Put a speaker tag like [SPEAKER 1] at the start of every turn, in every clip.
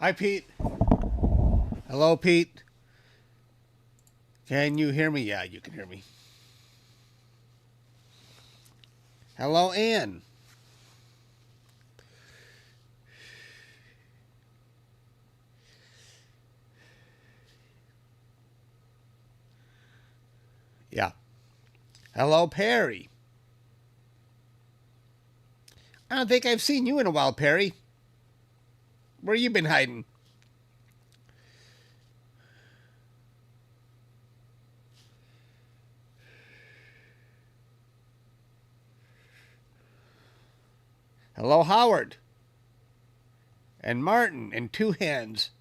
[SPEAKER 1] Hi, Pete. Hello, Pete. Can you hear me? Yeah, you can hear me. Hello, Ann. Yeah. Hello, Perry. I don't think I've seen you in a while, Perry. Where you been hiding? Hello, Howard. And Martin in two hands.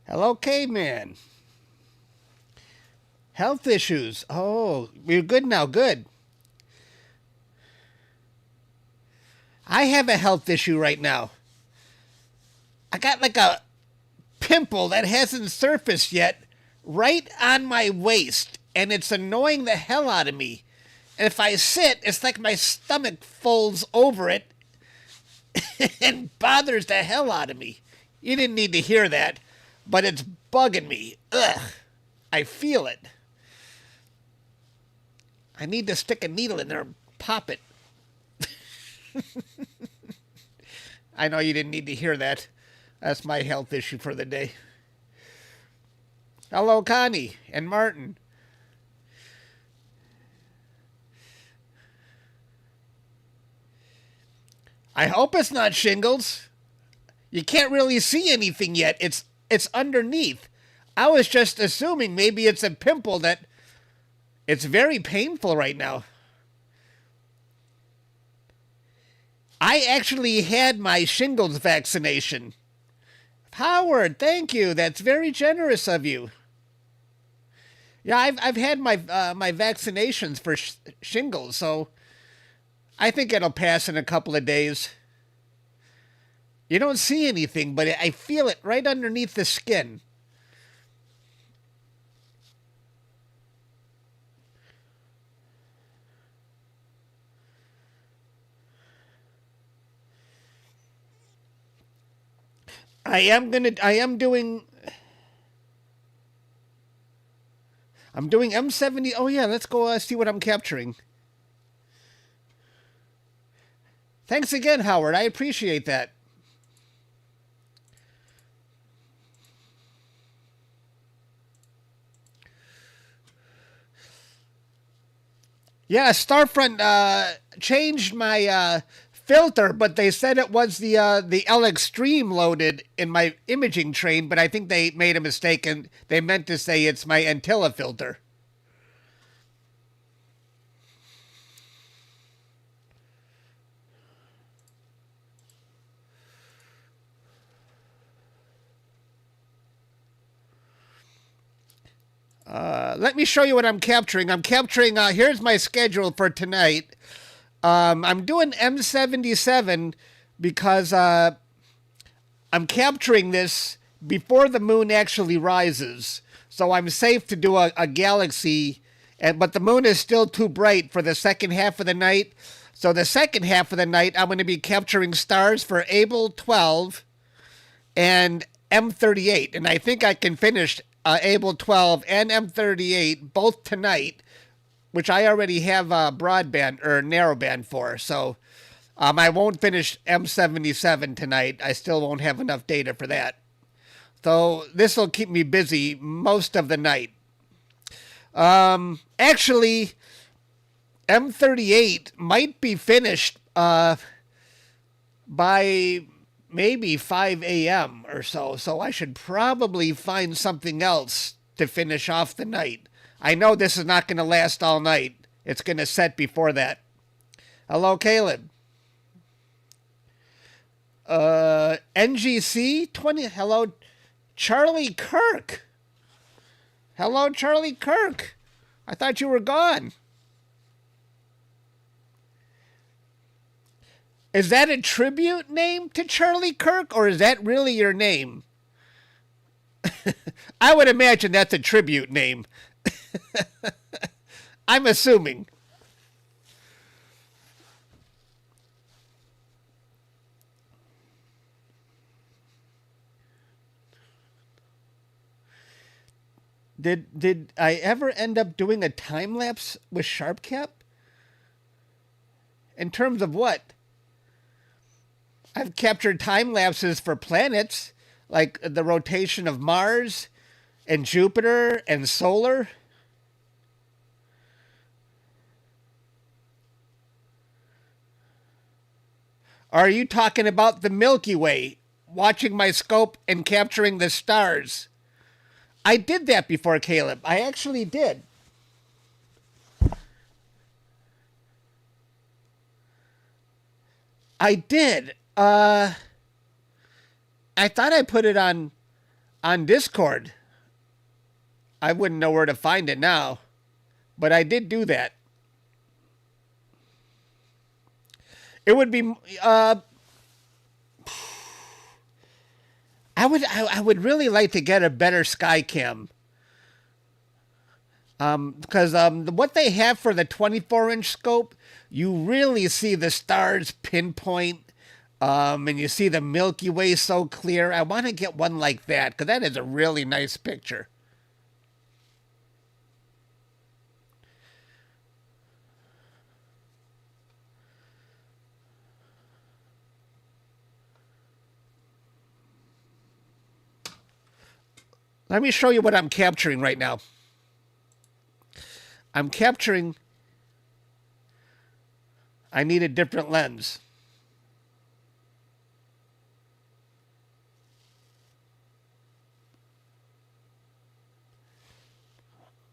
[SPEAKER 1] Hello, Caveman. Health issues. Oh, we're good now. Good. I have a health issue right now. I got like a pimple that hasn't surfaced yet right on my waist, and it's annoying the hell out of me. And if I sit, it's like my stomach folds over it and bothers the hell out of me. You didn't need to hear that, but it's bugging me. Ugh. I feel it. I need to stick a needle in there and pop it. I know you didn't need to hear that. That's my health issue for the day. Hello, Connie and Martin. I hope it's not shingles. You can't really see anything yet. It's underneath. I was just assuming maybe it's a pimple that it's very painful right now. I actually had my shingles vaccination. Howard, thank you. That's very generous of you. Yeah, I've had my my vaccinations for shingles, so I think it'll pass in a couple of days. You don't see anything, but I feel it right underneath the skin. I'm doing M70. Oh yeah, let's go see what I'm capturing. Thanks again, Howard. I appreciate that. Yeah, Starfront changed my filter, but they said it was the L Extreme loaded in my imaging train, but I think they made a mistake and they meant to say it's my Antilla filter. Let me show you what I'm capturing. I'm capturing, here's my schedule for tonight. I'm doing M77 because I'm capturing this before the moon actually rises. So I'm safe to do a galaxy, but the moon is still too bright for the second half of the night. So the second half of the night, I'm going to be capturing stars for Able 12 and M38. And I think I can finish Able 12 and M38 both tonight, which I already have broadband or narrowband for. So I won't finish M77 tonight. I still won't have enough data for that. So this will keep me busy most of the night. Actually, M38 might be finished by maybe 5 a.m. or so. So I should probably find something else to finish off the night. I know this is not going to last all night. It's going to set before that. Hello, Caleb. NGC 20. Hello, Charlie Kirk. Hello, Charlie Kirk. I thought you were gone. Is that a tribute name to Charlie Kirk, or is that really your name? I would imagine that's a tribute name. I'm assuming. Did I ever end up doing a time lapse with SharpCap? In terms of what? I've captured time lapses for planets, like the rotation of Mars and Jupiter and solar. Or are you talking about the Milky Way, watching my scope and capturing the stars? I did that before, Caleb. I actually did. I did. I thought I put it on Discord. I wouldn't know where to find it now, but I did do that. It would be I would really like to get a better Skycam. Because what they have for the 24-inch scope, you really see the stars pinpoint, and you see the Milky Way so clear. I want to get one like that, because that is a really nice picture. Let me show you what I'm capturing right now. I'm capturing... I need a different lens.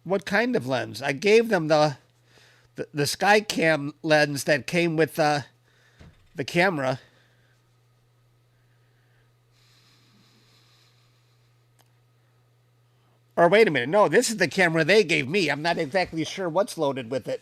[SPEAKER 1] What kind of lens? I gave them the Skycam lens that came with the camera. Or wait a minute, no, this is the camera they gave me. I'm not exactly sure what's loaded with it.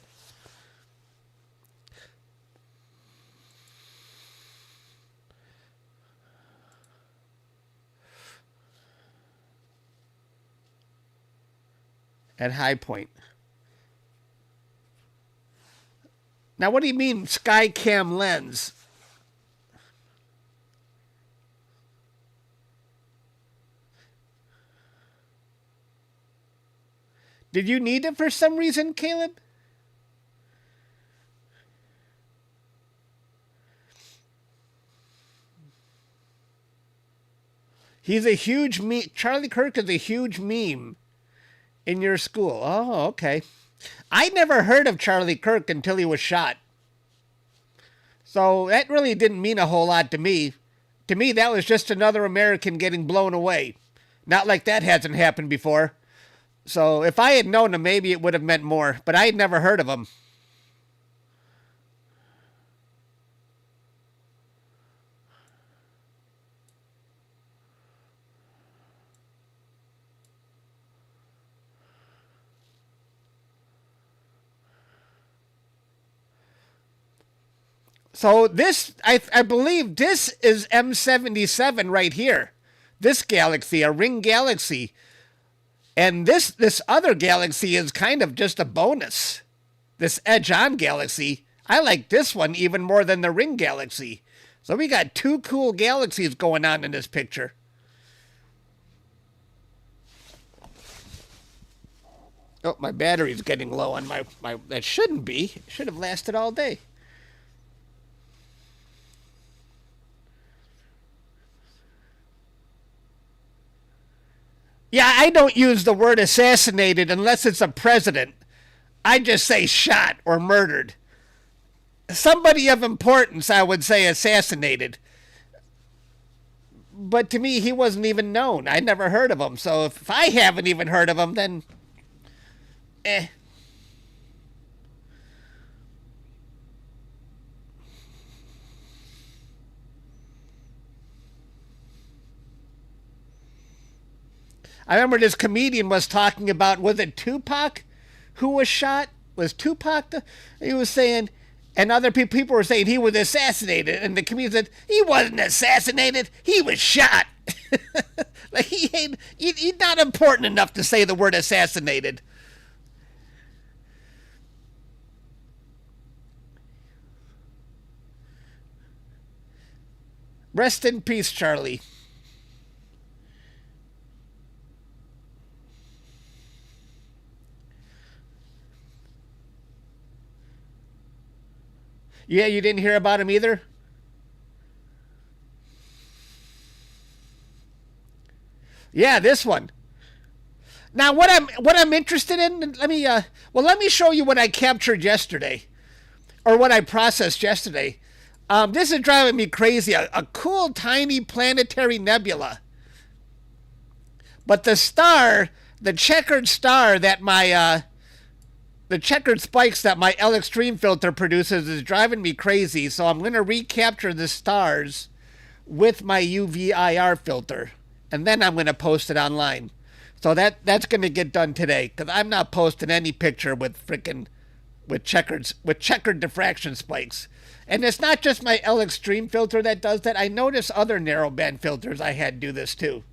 [SPEAKER 1] At high point. Now, what do you mean Skycam lens? Did you need it for some reason, Caleb? He's a huge meme. Charlie Kirk is a huge meme in your school. Oh, okay. I never heard of Charlie Kirk until he was shot. So that really didn't mean a whole lot to me. To me, that was just another American getting blown away. Not like that hasn't happened before. So if I had known him, maybe it would have meant more. But I had never heard of him. So this, I believe this is M77 right here. This galaxy, a ring galaxy. And this other galaxy is kind of just a bonus. This edge-on galaxy. I like this one even more than the ring galaxy. So we got two cool galaxies going on in this picture. Oh, my battery's getting low on my that shouldn't be. It should have lasted all day. Yeah, I don't use the word assassinated unless it's a president. I just say shot or murdered. Somebody of importance, I would say assassinated. But to me, he wasn't even known. I never heard of him. So if I haven't even heard of him, then... I remember this comedian was talking about, was it Tupac who was shot? Was Tupac he was saying, and other people were saying he was assassinated, and the comedian said, he wasn't assassinated, he was shot. Like he's not important enough to say the word assassinated. Rest in peace, Charlie. Yeah, you didn't hear about him either? Yeah, this one. Now, what I'm interested in, let me show you what I captured yesterday, or what I processed yesterday. This is driving me crazy. A cool, tiny planetary nebula, but the star, the checkered star that my the checkered spikes that my L Extreme filter produces is driving me crazy. So I'm going to recapture the stars with my UVIR filter, and then I'm going to post it online. So that's going to get done today, because I'm not posting any picture with freaking with checkered diffraction spikes. And it's not just my L Extreme filter that does that. I notice other narrowband filters I had do this too.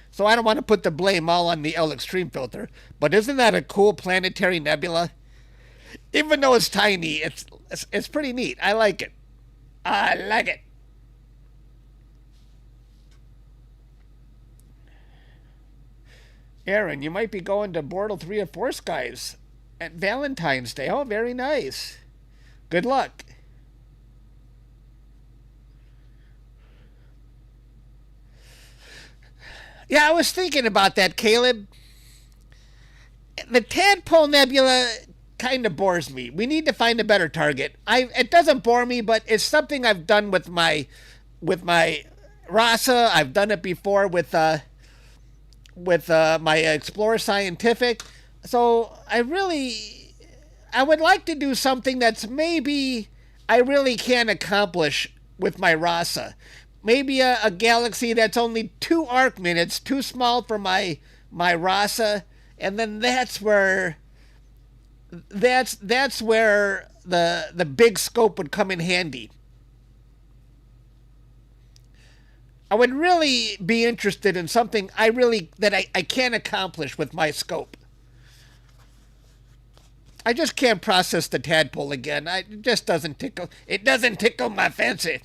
[SPEAKER 1] So I don't want to put the blame all on the L Extreme filter. But isn't that a cool planetary nebula? Even though it's tiny, it's pretty neat. I like it. I like it. Aaron, you might be going to Bortle 3 or 4 Skies at Valentine's Day. Oh, very nice. Good luck. Yeah, I was thinking about that, Caleb. The Tadpole Nebula kind of bores me. We need to find a better target. It doesn't bore me, but it's something I've done with my RASA. I've done it before with my Explorer Scientific. So I would like to do something that's maybe I really can't accomplish with my RASA. Maybe a galaxy that's only 2 arc minutes, too small for my RASA, and then that's where the big scope would come in handy. I would really be interested in something I can't accomplish with my scope. I just can't process the tadpole again. It just doesn't tickle. It doesn't tickle my fancy.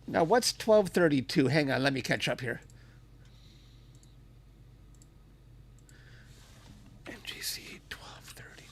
[SPEAKER 1] Now, what's 1232? Hang on, let me catch up here. MGC 1232.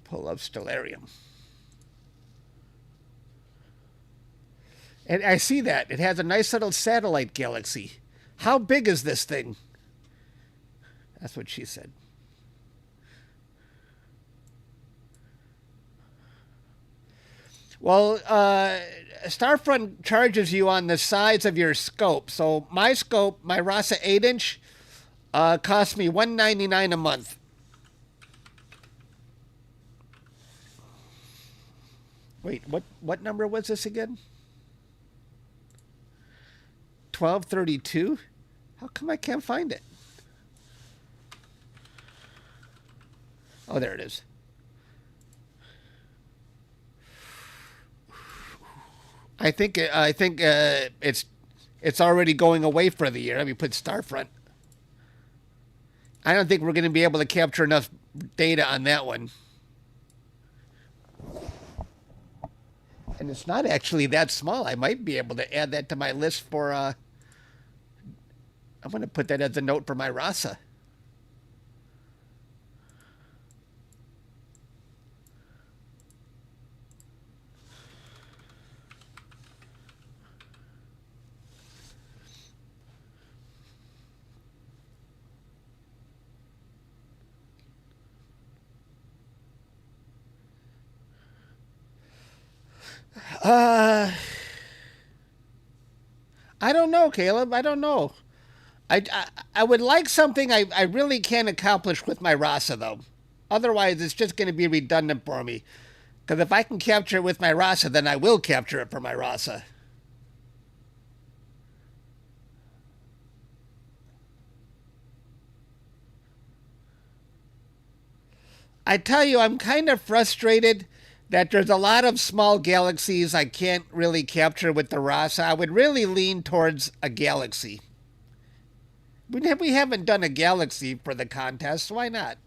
[SPEAKER 1] Pull up Stellarium. And I see that. It has a nice little satellite galaxy. How big is this thing? That's what she said. Well, Starfront charges you on the size of your scope. So my scope, my RASA 8-inch, costs me $199 a month. Wait, what number was this again? 1232? How come I can't find it? Oh, there it is. I think it's already going away for the year. Let me put Starfront. I don't think we're going to be able to capture enough data on that one. And it's not actually that small. I might be able to add that to my list for, I'm going to put that as a note for my RASA. I don't know, Caleb. I don't know. I would like something I really can't accomplish with my RASA, though. Otherwise, it's just going to be redundant for me. Because if I can capture it with my RASA, then I will capture it for my RASA. I tell you, I'm kind of frustrated that there's a lot of small galaxies I can't really capture with the RASA. I would really lean towards a galaxy. We haven't done a galaxy for the contest. Why not?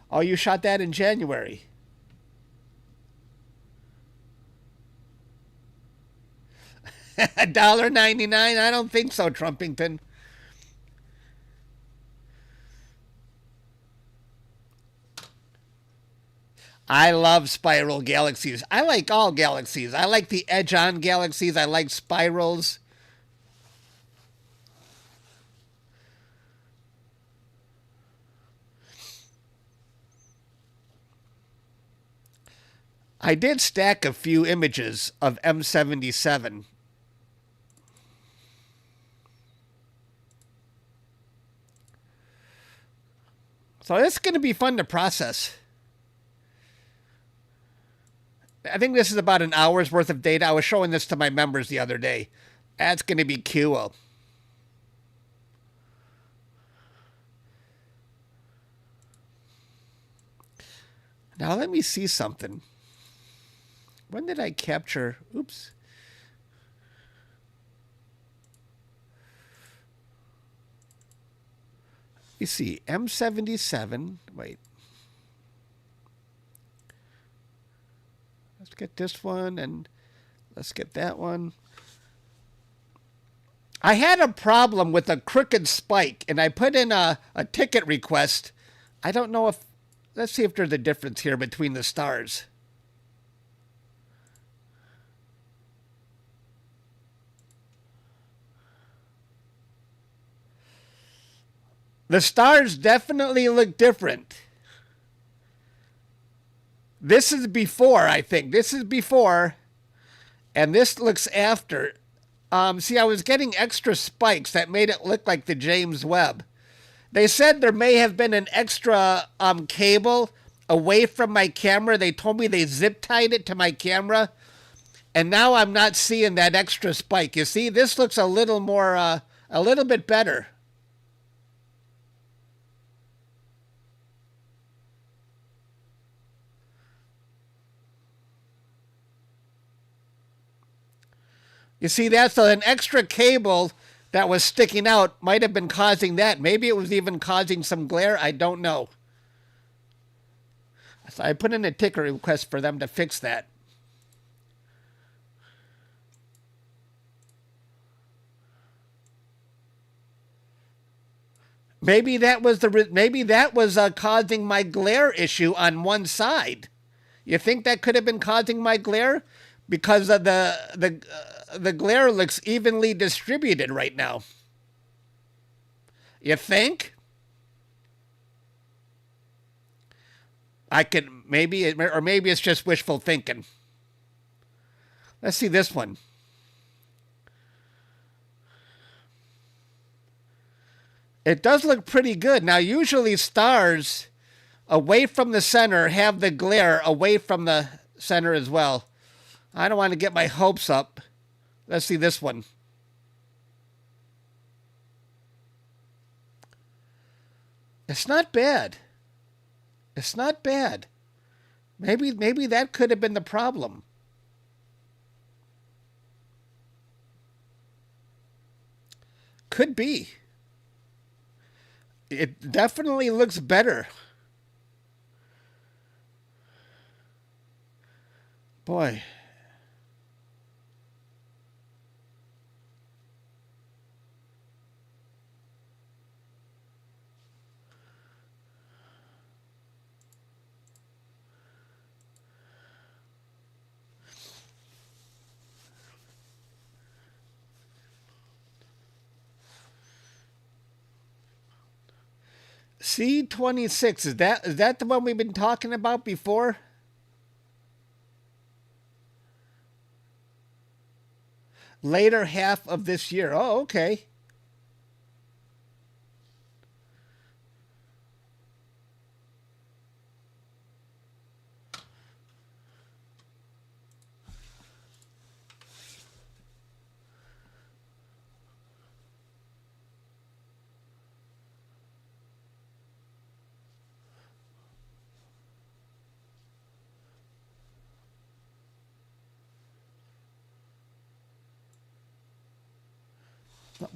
[SPEAKER 1] Oh, you shot that in January. $1.99? I don't think so, Trumpington. I love spiral galaxies. I like all galaxies. I like the edge-on galaxies. I like spirals. I did stack a few images of M77. So it's going to be fun to process. I think this is about an hour's worth of data. I was showing this to my members the other day. That's going to be cool. Now let me see something. When did I capture? Oops. Let me see. M77. Wait. Let's get this one and let's get that one. I had a problem with a crooked spike and I put in a ticket request. I don't know if, let's see if there's a difference here between the stars. The stars definitely look different. This is before, I think. This is before, and this looks after. See, I was getting extra spikes that made it look like the James Webb. They said there may have been an extra cable away from my camera. They told me they zip tied it to my camera, and now I'm not seeing that extra spike. You see, this looks a little more, a little bit better. You see, that's an extra cable that was sticking out might have been causing that. Maybe it was even causing some glare. I don't know. So I put in a ticket request for them to fix that. Maybe that was causing my glare issue on one side. You think that could have been causing my glare? Because of the glare looks evenly distributed right now. You think? I could maybe, or maybe it's just wishful thinking. Let's see this one. It does look pretty good. Now, usually stars away from the center have the glare away from the center as well. I don't want to get my hopes up. Let's see this one. It's not bad. It's not bad. Maybe that could have been the problem. Could be. It definitely looks better. Boy. C26, is that the one we've been talking about before? Later half of this year. Oh, okay.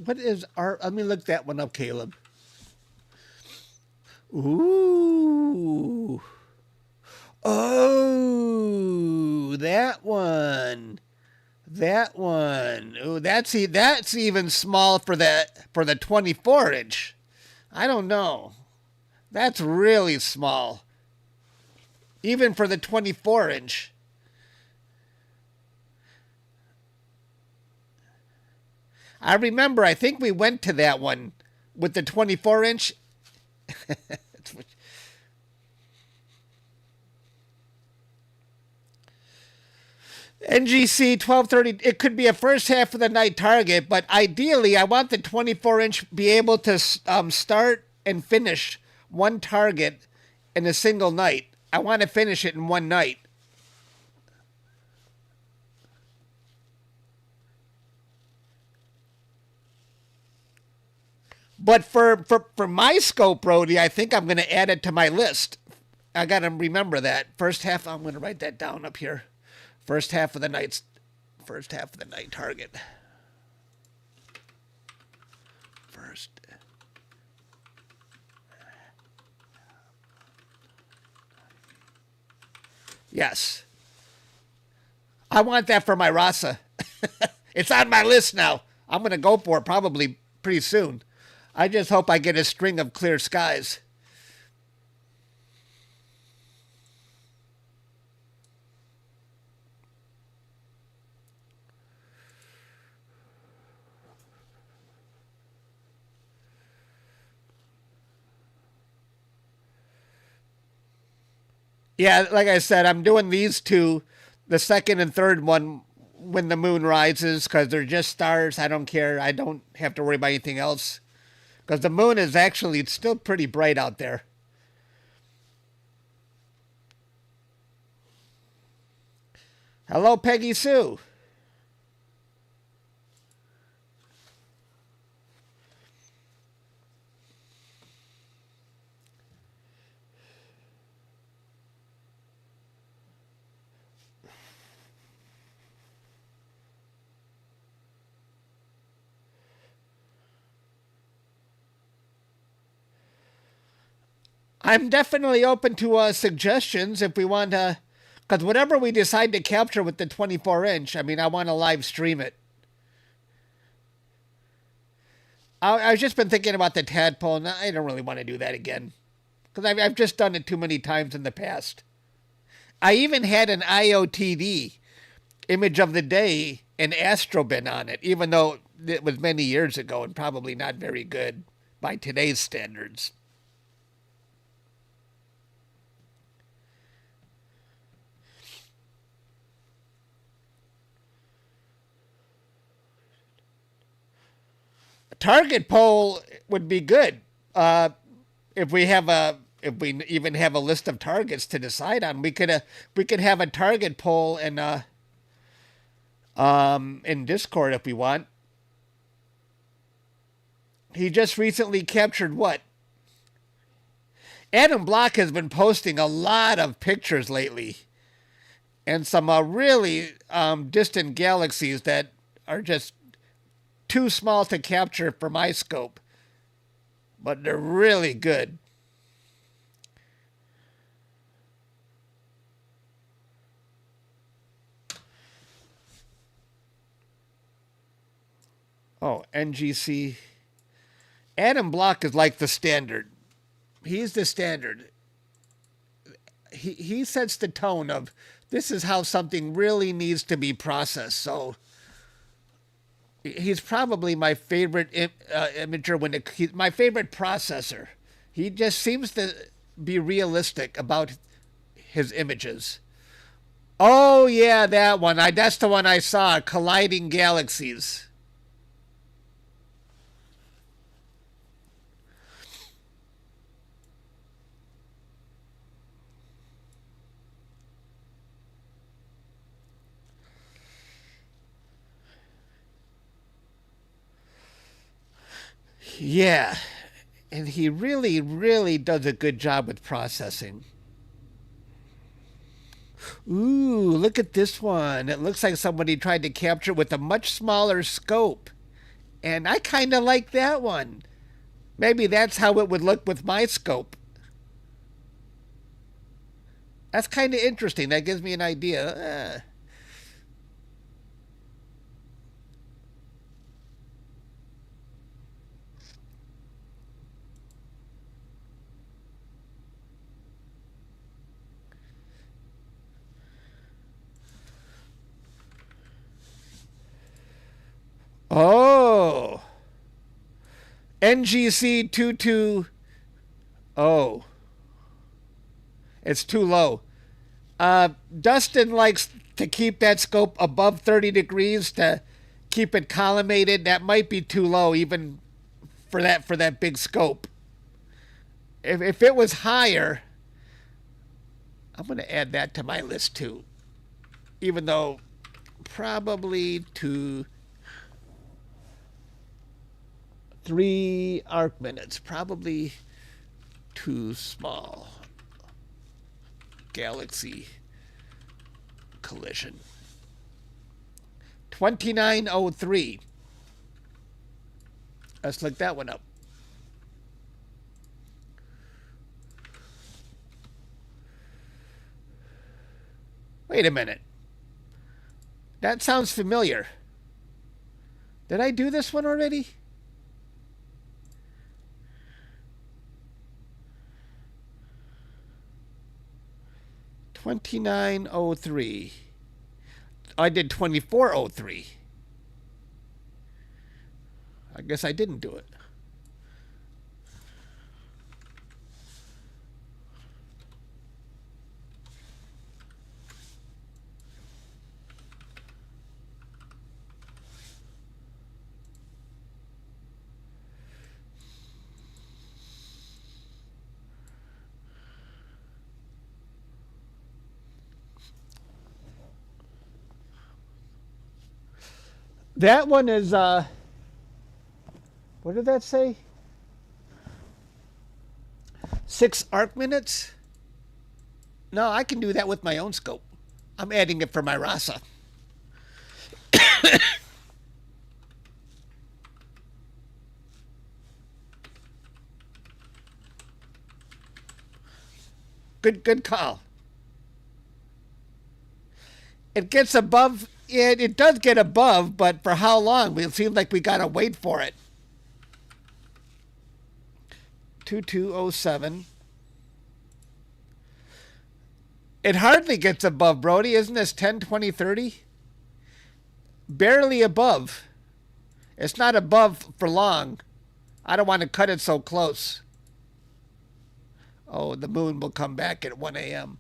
[SPEAKER 1] What is our? Let me look that one up, Caleb. Ooh. Oh, that one. That one. Oh, that's even small for the 24-inch. I don't know. That's really small. Even for the 24-inch. I remember, I think we went to that one with the 24-inch. NGC 1230, it could be a first half of the night target, but ideally I want the 24-inch be able to start and finish one target in a single night. I want to finish it in one night. But for my scope, Brody, I think I'm going to add it to my list. I got to remember that. First half, I'm going to write that down up here. First half of the night target. First. Yes. I want that for my RASA. It's on my list now. I'm going to go for it probably pretty soon. I just hope I get a string of clear skies. Yeah, like I said, I'm doing these two, the second and third one when the moon rises, because they're just stars. I don't care. I don't have to worry about anything else. Because the moon is actually, it's still pretty bright out there. Hello, Peggy Sue. I'm definitely open to suggestions if we want to, because whatever we decide to capture with the 24-inch, I mean, I want to live stream it. I've just been thinking about the tadpole, and I don't really want to do that again, because I've just done it too many times in the past. I even had an IOTD image of the day and astrobin on it, even though it was many years ago and probably not very good by today's standards. Target poll would be good if we have a if we even have a list of targets to decide on. We could have a target poll in Discord if we want. He just recently captured what? Adam Block has been posting a lot of pictures lately, and some really distant galaxies that are just too small to capture for my scope, but they're really good. Oh, NGC. Adam Block is like the standard. He's the standard. He sets the tone of this is how something really needs to be processed. So he's probably my favorite imager my favorite processor. He just seems to be realistic about his images. Oh yeah, that one. That's the one I saw. Colliding galaxies. Yeah, and he really, really does a good job with processing. Ooh, look at this one. It looks like somebody tried to capture it with a much smaller scope. And I kind of like that one. Maybe that's how it would look with my scope. That's kind of interesting. That gives me an idea. Oh, NGC 220. It's too low. Dustin likes to keep that scope above 30 degrees to keep it collimated. That might be too low even for that big scope. If it was higher, I'm going to add that to my list too. Even though probably to 3 arc minutes, probably too small. Galaxy collision. 2903. Let's look that one up. Wait a minute. That sounds familiar. Did I do this one already? $29.03. I did 24.03. I guess I didn't do it. That one is what did that say? 6 arc minutes? No, I can do that with my own scope. I'm adding it for my RASA. Good call. It gets above. It does get above, but for how long? It seems like we gotta wait for it. 2207. It hardly gets above, Brody. Isn't this 10, 20, 30? Barely above. It's not above for long. I don't want to cut it so close. Oh, the moon will come back at 1 a.m.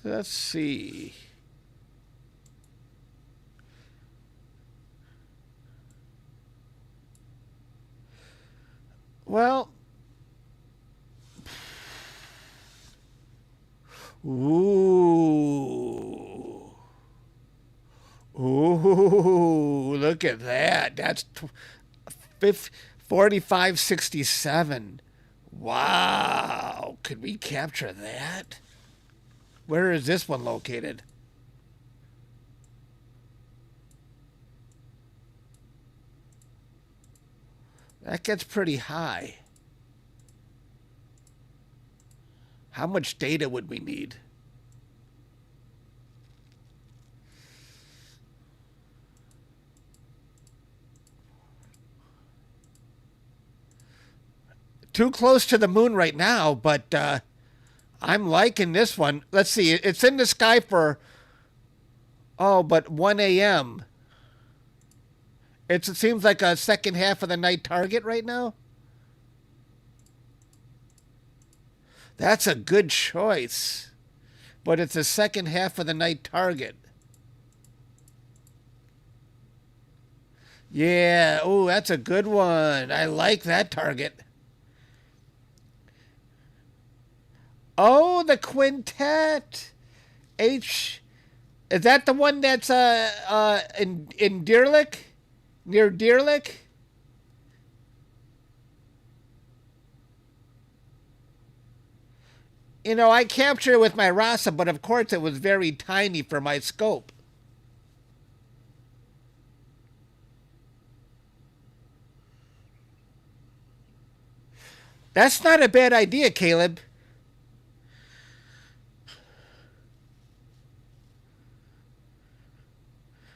[SPEAKER 1] Let's see. Well, ooh. Ooh, look at that. That's 4567. Wow. Could we capture that? Where is this one located? That gets pretty high. How much data would we need? Too close to the moon right now, but I'm liking this one. Let's see. It's in the sky for, oh, but 1 a.m. It seems like a second half of the night target right now. That's a good choice. But it's a second half of the night target. Yeah, oh, that's a good one. I like that target. Oh, the quintet. H. Is that the one that's in Deerlick? Near Deerlick? You know, I captured it with my RASA, but of course it was very tiny for my scope. That's not a bad idea, Caleb.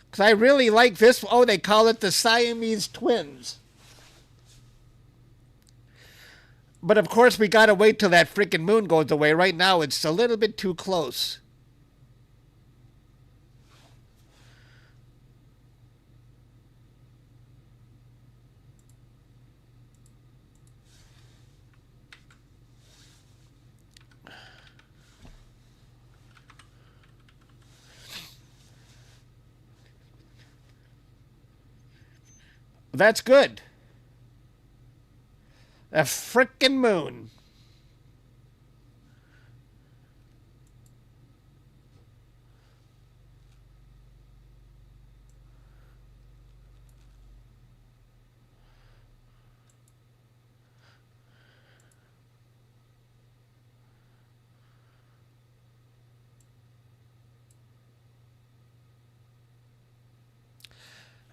[SPEAKER 1] Because I really like this. Oh, they call it the Siamese twins. But of course, we gotta wait till that freaking moon goes away. Right now, it's a little bit too close. That's good. A frickin' moon.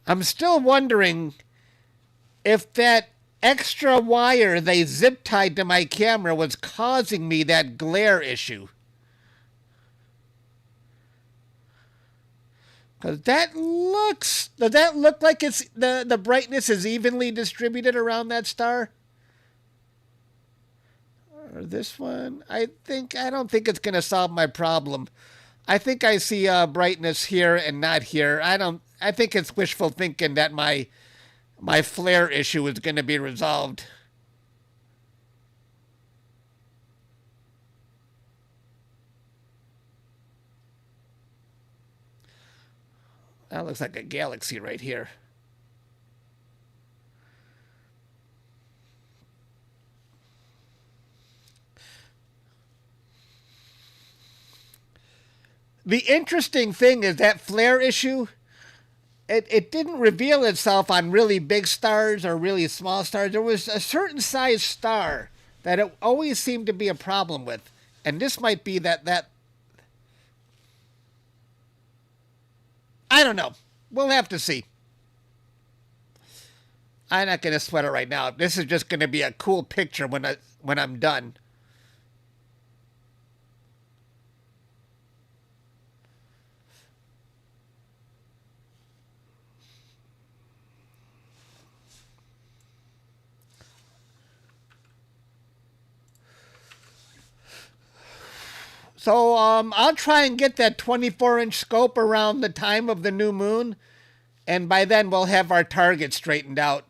[SPEAKER 1] I'm still wondering if that extra wire they zip tied to my camera was causing me that glare issue. Because does that look like it's the brightness is evenly distributed around that star? Or this one? I don't think it's going to solve my problem. I think I see brightness here and not here. I think it's wishful thinking that my flare issue is going to be resolved. That looks like a galaxy right here. The interesting thing is that flare issue, it didn't reveal itself on really big stars or really small stars. There was a certain size star that it always seemed to be a problem with. And this might be that I don't know. We'll have to see. I'm not going to sweat it right now. This is just going to be a cool picture when I'm done. So I'll try and get that 24-inch scope around the time of the new moon, and by then we'll have our target straightened out.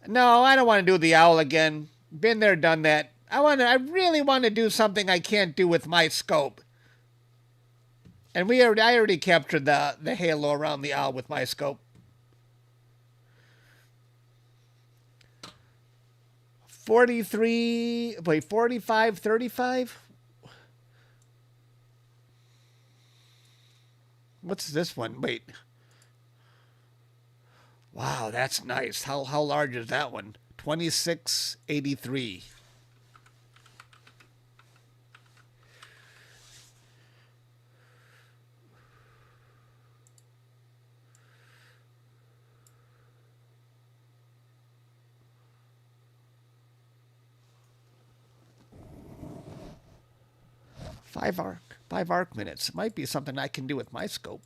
[SPEAKER 1] No, I don't want to do the owl again. Been there, done that. I really want to do something I can't do with my scope. And I already captured the halo around the owl with my scope. 43, wait, 45, 35? What's this one? Wait. Wow, that's nice. How large is that one? 2683. Five arc minutes. Might be something I can do with my scope.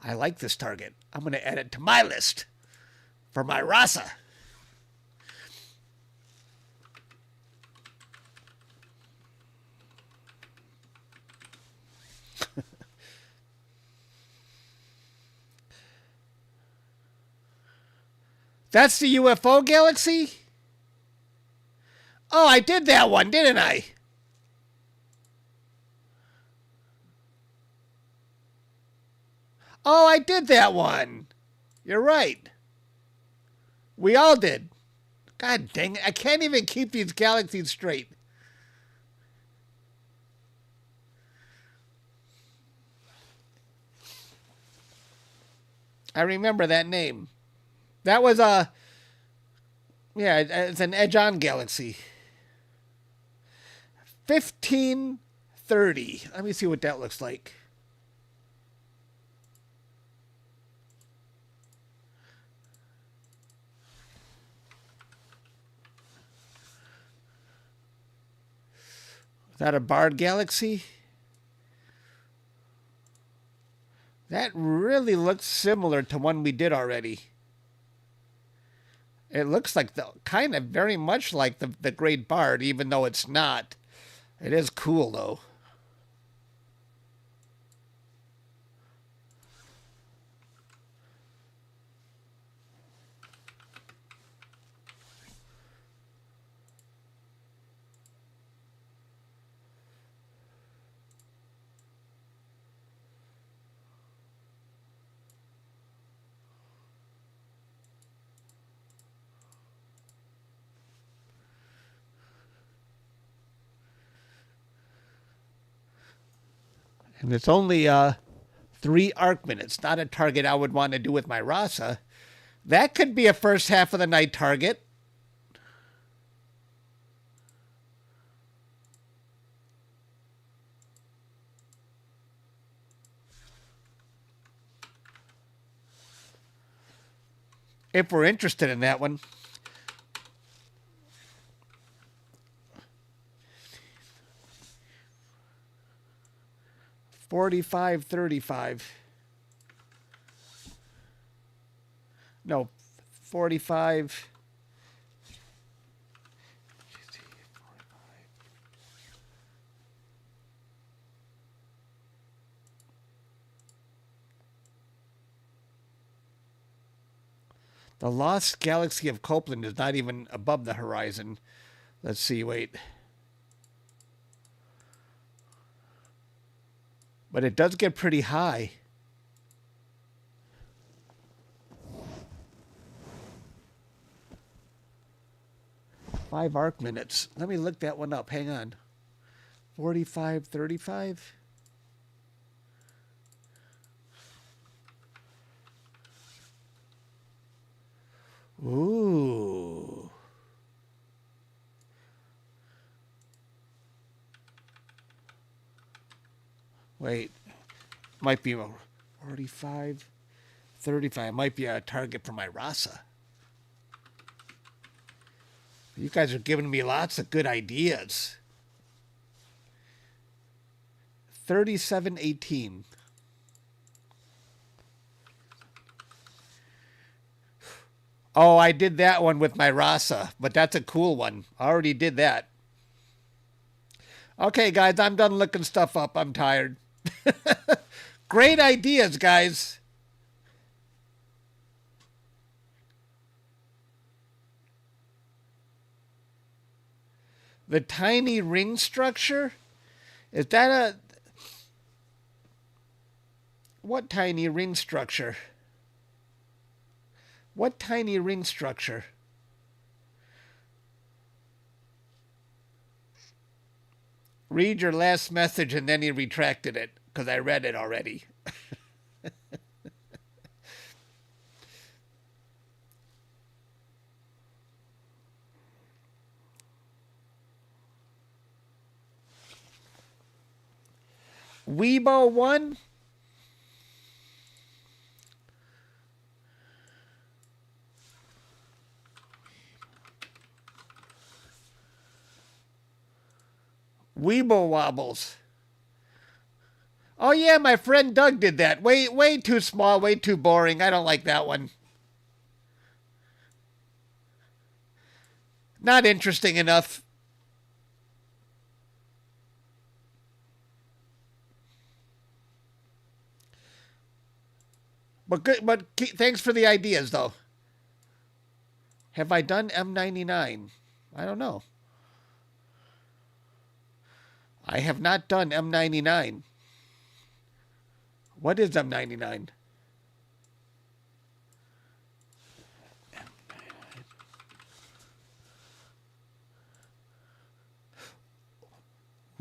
[SPEAKER 1] I like this target. I'm going to add it to my list for my RASA. That's the UFO galaxy? Oh, I did that one, didn't I? Oh, I did that one. You're right. We all did. God dang it. I can't even keep these galaxies straight. I remember that name. That was yeah, it's an edge-on galaxy. 1530. Let me see what that looks like. Is that a barred galaxy? That really looks similar to one we did already. It looks like kind of very much like the Great Bard, even though it's not. It is cool, though. And it's only 3 arc minutes, not a target I would want to do with my RASA. That could be a first half of the night target. If we're interested in that one. $45.35. No, 45. The lost galaxy of Copeland is not even above the horizon. Let's see, wait. But it does get pretty high. Five arc minutes. Let me look that one up. Hang on. 45.35. Ooh. Wait. Might be 45.35. Might be a target for my RASA. You guys are giving me lots of good ideas. 37.18. Oh, I did that one with my RASA, but that's a cool one. I already did that. Okay, guys, I'm done looking stuff up. I'm tired. Great ideas, guys. The tiny ring structure? Is that a... What tiny ring structure? What tiny ring structure? Read your last message and then he retracted it because I read it already. Weibo 1? Weeble Wobbles. Oh yeah, my friend Doug did that. Way too small, way too boring. I don't like that one. Not interesting enough. But good. But thanks for the ideas, though. Have I done M99? I don't know. I have not done M99. What is M99?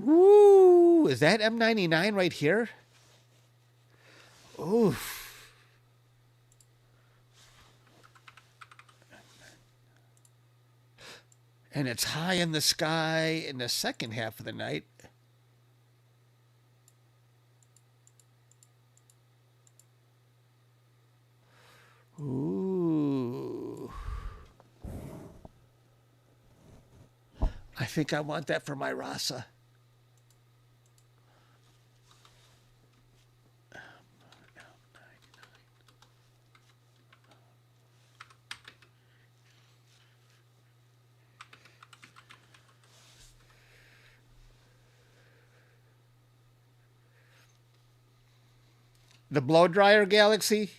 [SPEAKER 1] Ooh, is that M99 right here? Oof. And it's high in the sky in the second half of the night. Ooh. I think I want that for my RASA. The blow dryer galaxy?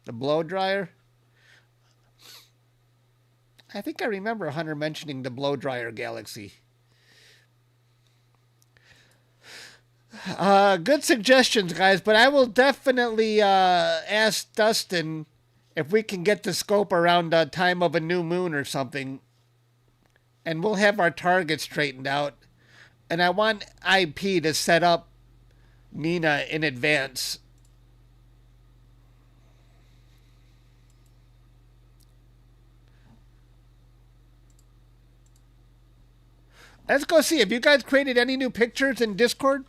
[SPEAKER 1] The blow dryer? I think I remember Hunter mentioning the blow dryer galaxy. Good suggestions, guys, but I will definitely ask Dustin if we can get the scope around the time of a new moon or something. And we'll have our target straightened out. And I want IP to set up Nina in advance. Let's go see. Have you guys created any new pictures in Discord?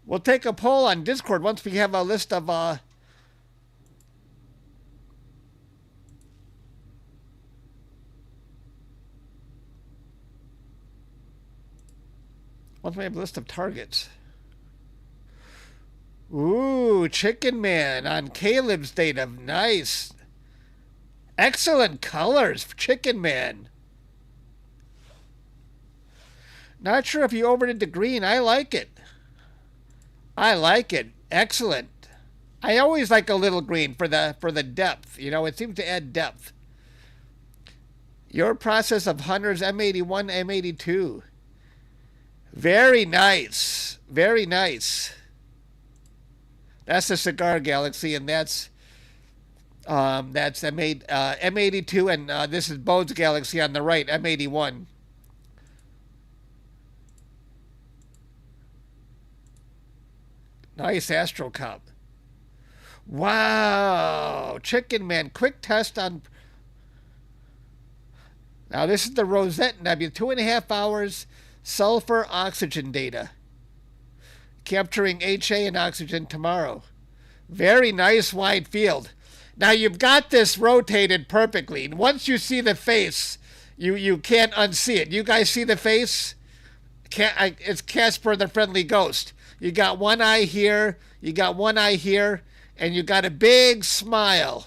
[SPEAKER 1] We'll take a poll on Discord once we have a list of once we have a list of targets. Ooh, Chicken Man on Caleb's data. Nice. Excellent colors, Chicken Man. Not sure if you overdid the green. I like it. I like it. Excellent. I always like a little green for the depth. You know, it seems to add depth. Your process of Hunter's M81, M82. Very nice. Very nice. That's the Cigar Galaxy, and that's M82, and this is Bode's Galaxy on the right, M81. Nice Astro Cup. Wow, Chicken Man, quick test on. Now this is the Rosette Nebula, 2.5 hours sulfur oxygen data. Capturing HA and oxygen tomorrow. Very nice wide field. Now you've got this rotated perfectly. Once you see the face, you can't unsee it. You guys see the face? It's Casper the Friendly Ghost. You got one eye here, you got one eye here, and you got a big smile.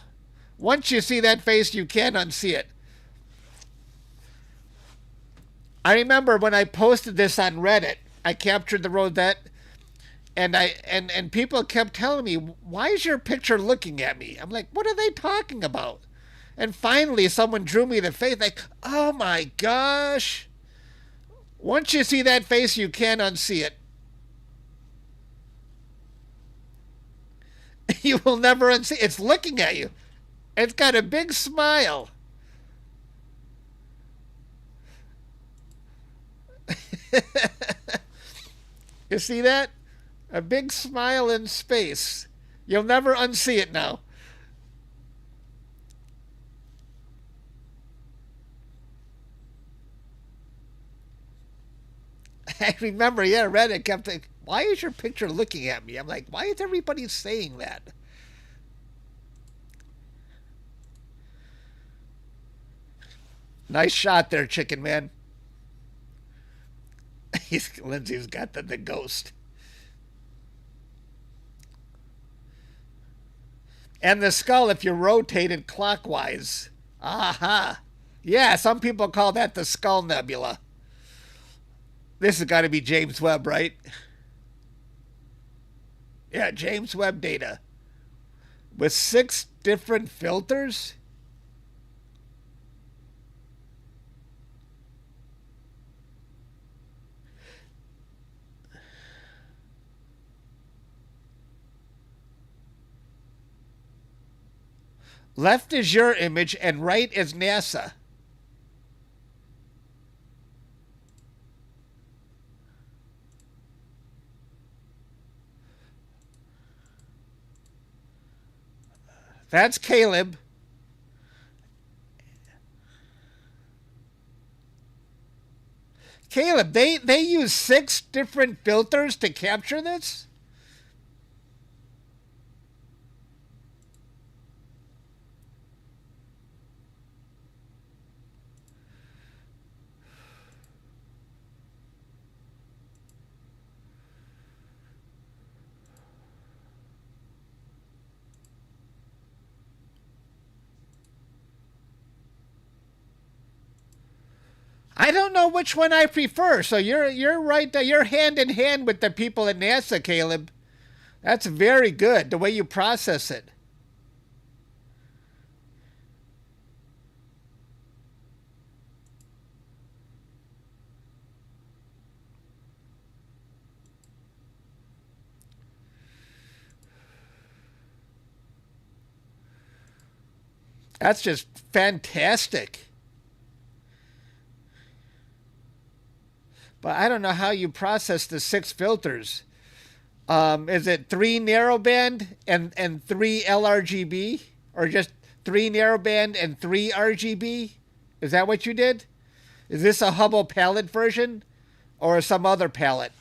[SPEAKER 1] Once you see that face, you can't unsee it. I remember when I posted this on Reddit, I captured the Rosette. And people kept telling me, why is your picture looking at me? I'm like, what are they talking about? And finally, someone drew me the face. Like, oh my gosh. Once you see that face, you can't unsee it. You will never unsee it. It's looking at you. It's got a big smile. You see that? A big smile in space. You'll never unsee it now. I remember, yeah, Reddit kept thinking, why is your picture looking at me? I'm like, why is everybody saying that? Nice shot there, Chicken Man. Lindsay's got the ghost. And the skull, if you rotate it clockwise. Aha. Yeah, some people call that the Skull Nebula. This has got to be James Webb, right? Yeah, James Webb data. With 6 different filters? Left is your image and right is NASA. That's Caleb. Caleb, they use 6 different filters to capture this? I don't know which one I prefer. So you're right. You're hand in hand with the people at NASA, Caleb. That's very good, the way you process it. That's just fantastic. But I don't know how you process the 6 filters. Is it 3 narrowband and 3 LRGB? Or just 3 narrowband and 3 RGB? Is that what you did? Is this a Hubble palette version? Or some other palette?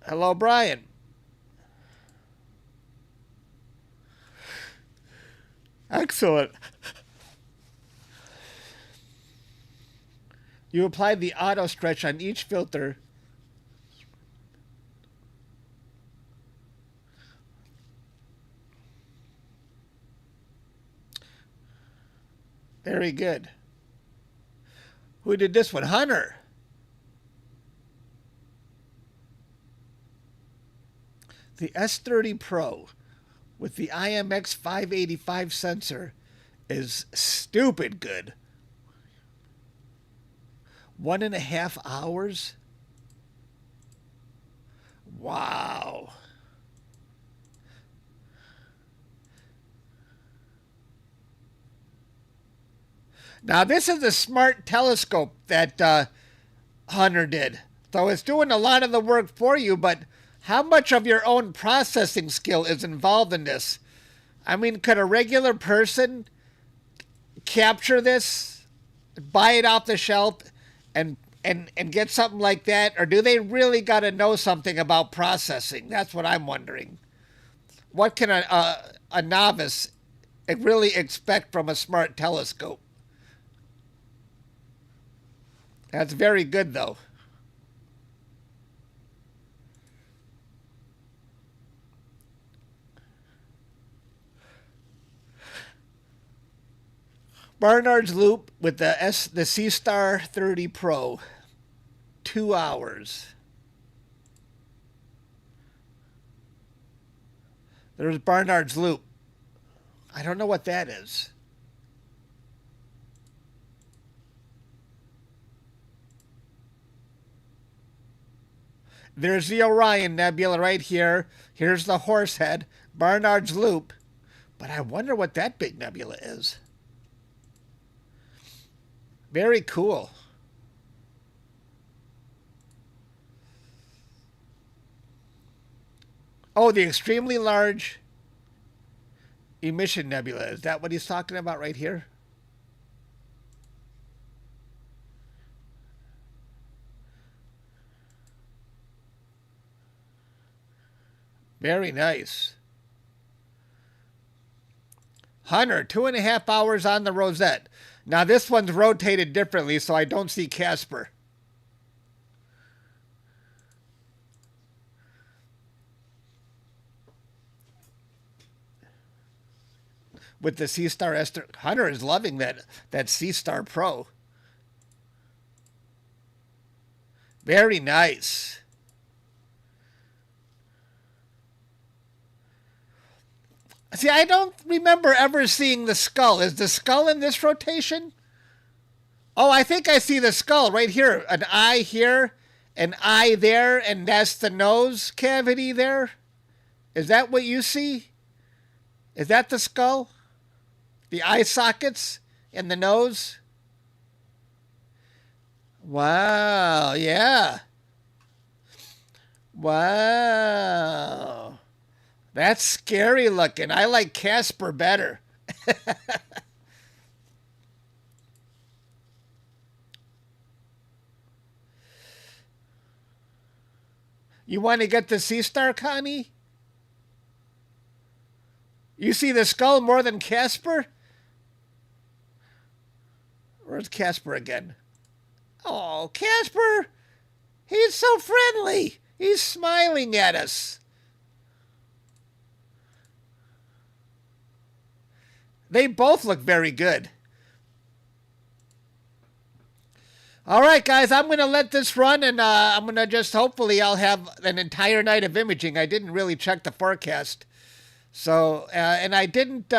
[SPEAKER 1] Hello, Brian. Excellent. You apply the auto stretch on each filter. Very good. Who did this one? Hunter. The S30 Pro with the IMX 585 sensor is stupid good. 1.5 hours? Wow. Now, this is a smart telescope that Hunter did. So it's doing a lot of the work for you, but how much of your own processing skill is involved in this? I mean, could a regular person capture this, buy it off the shelf, and get something like that? Or do they really got to know something about processing? That's what I'm wondering. What can a novice really expect from a smart telescope? That's very good, though. Barnard's Loop with the C Star 30 Pro. 2 hours. There's Barnard's Loop. I don't know what that is. There's the Orion Nebula right here. Here's the Horsehead, Barnard's Loop. But I wonder what that big nebula is. Very cool. Oh, the extremely large emission nebula. Is that what he's talking about right here? Very nice. Hunter, 2.5 hours on the rosette. Now this one's rotated differently, so I don't see Casper. With the C-Star Esther. Hunter is loving that C-Star Pro. Very nice. See, I don't remember ever seeing the skull. Is the skull in this rotation? Oh, I think I see the skull right here. An eye here, an eye there, and that's the nose cavity there. Is that what you see? Is that the skull? The eye sockets and the nose? Wow, yeah. Wow. That's scary looking. I like Casper better. You want to get the C-Star, Connie? You see the skull more than Casper? Where's Casper again? Oh, Casper! He's so friendly. He's smiling at us. They both look very good. All right, guys, I'm going to let this run, and I'm going to just, hopefully, I'll have an entire night of imaging. I didn't really check the forecast. So, and I didn't,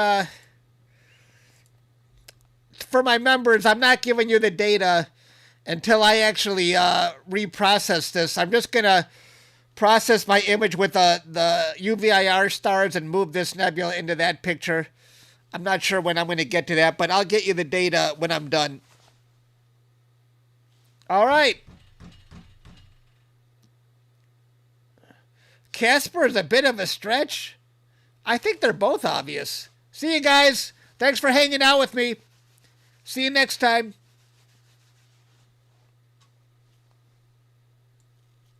[SPEAKER 1] for my members, I'm not giving you the data until I actually reprocess this. I'm just going to process my image with the UVIR stars and move this nebula into that picture. I'm not sure when I'm going to get to that, but I'll get you the data when I'm done. All right. Casper is a bit of a stretch. I think they're both obvious. See you guys. Thanks for hanging out with me. See you next time.